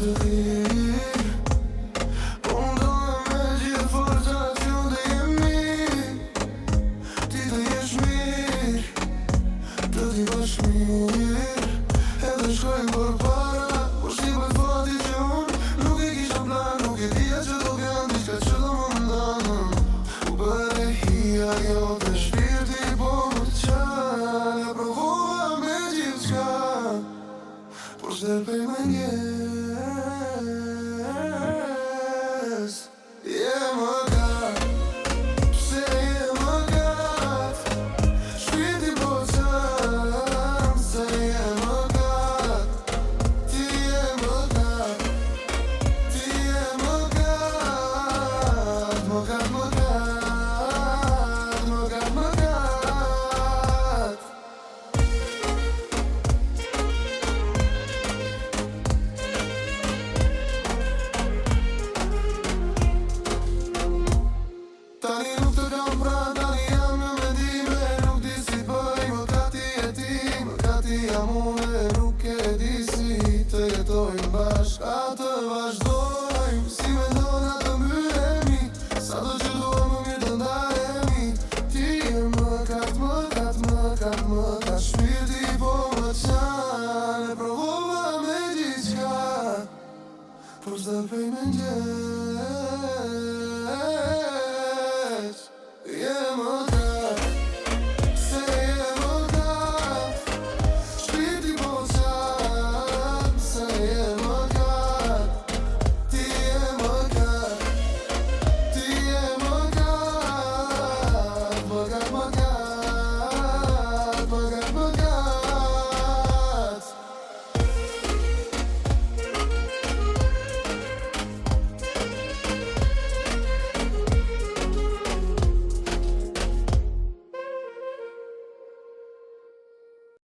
të thirr, po mundon me gjithë forca që unë të jem mirë, ti të jesh mirë, të t'i bash mirë. Edhe shkojnë për para, por shqipet fati që unë nuk e kisha plan, nuk e dija që do vjen diçka që do më ndanë. U bëre hija jo të shpirti, po më të qan, e provova me gjithë qka, por s'derpej me njes. Je më gat, pse je më gat, shpirti po qan, se je më gat, ti je më gat, ti je më gat, më gat, më gat, më gat, më gat. Tani nuk të kam pra, tani jam në mendime, nuk di si bëj, më gati e ti, më gati jam unë e nuk e di si të jetojmë bashk, a të vazhdojmë, si me ndona të mbyhemi, sa do që dua më mirë të ndahemi. Ti je më gat, më gat, më gat, më gat, shpirti po më qan, e provova me gjithçka, por s'derpej me njes.